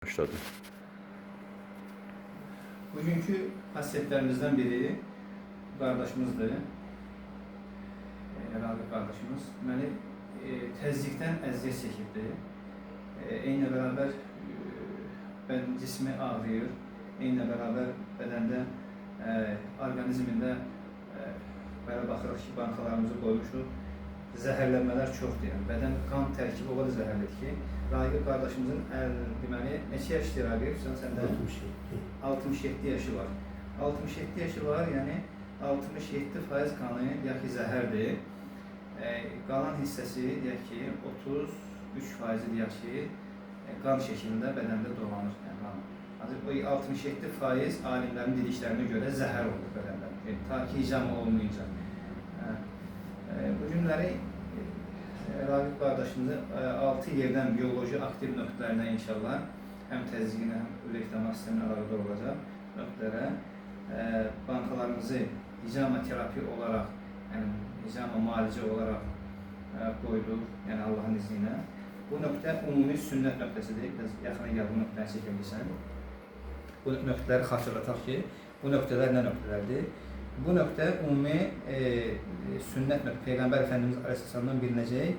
Başladı. Bugünkü xassiyetlərimizdən biri qardaşımızdır. Rabi qardaşımız. Deməli, təzyiqdən əziyyət çəkibdir. Eyni bərabər cismi ağrıyır. Eyni bərabər bədəndə, orqanizmində belə baxırıq ki, bankalarımızı qoymuşuq. Zəhərlənmələr çoxdur. Yəni, bədən qan tərkibi o qədər zəhərlidir ki, Raqib qardaşımızın deməli, neçə yaşdır Raqib? Sən də 67 yaşı var. 67 yaşı var, yəni 67% qanı ya ki zəhərdir. Qalan hissəsi deyək ki 33% deyək ki qan şəklində bədəndə dolanır. Yəni, o 67% alimlərin dediklərinə görə zəhər olur bədəndə. Ta ki icam olmayınca. Bu günləri Raqib qardaşımızı 6 yerdən biyoloji aktiv nöqtələrinə inşallah həm təzyiqinə, həm ürək damar sisteminə əlaqədar olacaq nöqtələrə bankalarımızı icama terapi olaraq, yəni icama müalicə olaraq qoyduq, yəni Allahın izni ilə. Bu nöqtə ümumi sünnət nöqtəsidir. Biraz yaxına gəl bu nöqtəni çəkilirsən. Bu nöqtələri xatırlataq ki, bu nöqtələr nə nöqtələrdir? Bu nöqtə ümumi sünnət nöqtə, Peyğəmbər Əfəndimiz Aleyhisselamdan bilinəcək,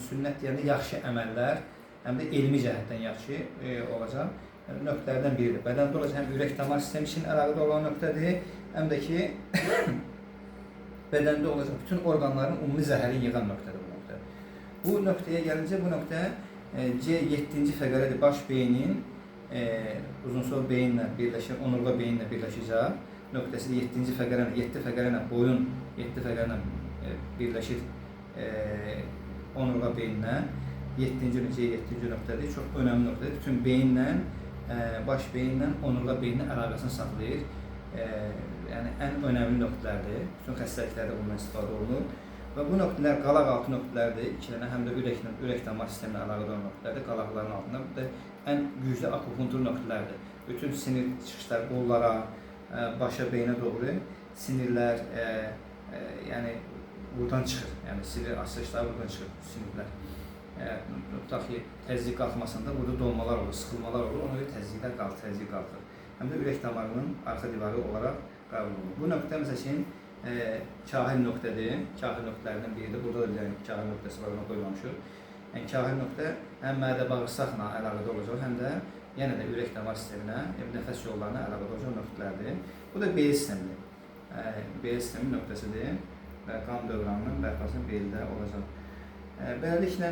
sünnət deyəndə yaxşı əməllər, həm də elmi cəhətdən yaxşı olacaq nöqtələrdən biridir. Bədəndə olacaq həm ürək damar sistemi üçün əlaqədə olan nöqtədir, həm də ki, bədəndə olacaq bütün orqanların ümumi zəhəri yığan nöqtədir bu nöqtə. Bu nöqtəyə gəlincə, bu nöqtə C7-ci fəqərədir, baş beynin uzunsol beyinlə birləşir, onurğa beyinlə birləşəcək. Nöqtəsi də 7-ci fəqərə, 7 fəqərə ilə boyun 7 fəqərə ilə birləşir onurğa beyinlə. 7-ci nöqtədir, çox önəmli nöqtədir. Bütün beyinlə, baş beyinlə, onurğa beyinlə əlaqəsini saxlayır. Yəni, ən önəmli nöqtələrdir. Bütün xəstəliklərdə bundan istifadə olunur. Və bu nöqtələr qalaq altı nöqtələrdir. İkilənə həm də ürək damar sisteminə əlaqədar olan nöqtələrdir. Qalaqların altında. Bu da ən güclü akupunktur nöqtələrdir. Bütün sinir çıxışlar qollara, başa, beynə doğru sinirlər, yəni buradan çıxır. Yəni sinir asılışları buradan çıxır, sinirlər. Tutaq ki, təzyiq qalxmasında burada dolmalar olur, sıxılmalar olur, ona görə təzyiq qalxır. Həm də ürək damarının arxa divarı olaraq qəbul olunur. Bu nöqtə məsəl üçün kahil nöqtədir, kahil nöqtələrdən biridir. Burada da kahil nöqtəsi var, ona qoymamışıq. Yəni kahil nöqtə həm mədə bağırsaqla əlaqədə olacaq, həm də yenə də ürək damar sisteminə, nəfəs yollarına əlaqədə olacaq nöqtələrdir. Bu da bel sistemidir. Bel sistemi nöqtəsidir və qan dövranının bərpasının beldə olacaq. Beləliklə,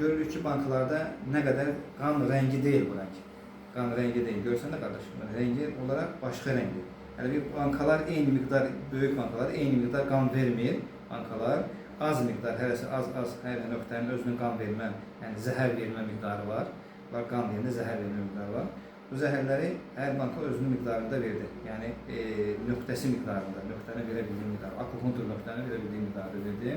görülür ki, bankalarda nə qədər qan rəngi deyil bu rəng. Qan rəngi deyil. Görsən də qardaşım, rəngi olaraq başqa rəngdir. Yəni, bankalar eyni miqdar, böyük bankalar eyni miqdar qan vermir. Bankalar az miqdar, hərəsi az hər nöqtənin özünün qan vermə, yəni zəhər vermə miqdarı var. Qan deyəndə zəhər vermə miqdarı var. Bu zəhərləri hər banka özünün miqdarında verdi. Yəni, nöqtəsi miqdarında, nöqtəni verə bildiyi miqdarı, akupunktur nöqtəni verə bildiyi miqdarı verdi.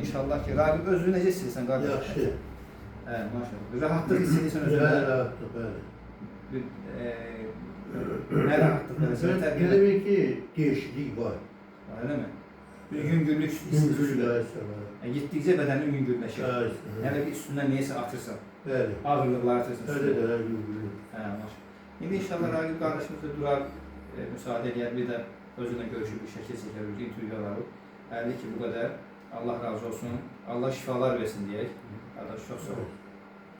İnşallah ki, Raqib özünü necə istəyirsən qardaş? Yaxşı. Maşallah. Rahatlıq istəyirsən özünə? Rahatlıq, bəli. Nə rahatlıq? Demək ki, değişiklik var. Eləmi? Yüngüllük istəyirsən. Gitdikcə bədənin yüngülləşir. Hələ ki, üstündən neyəsə atırsan. Bəli. Ağırlıqlar atırsan. Bəli, yüngüllük. Maşallah. İndi inşallah Raqib qardaşımız da duraq, müsaade edək, bir də özünə görüşüb bir şəkil çəkər, intervyu alarıq. Əlli ki, bu qədər. Allah razı olsun. Allah şifalar versin deyək. Qardaş, çox sağ ol.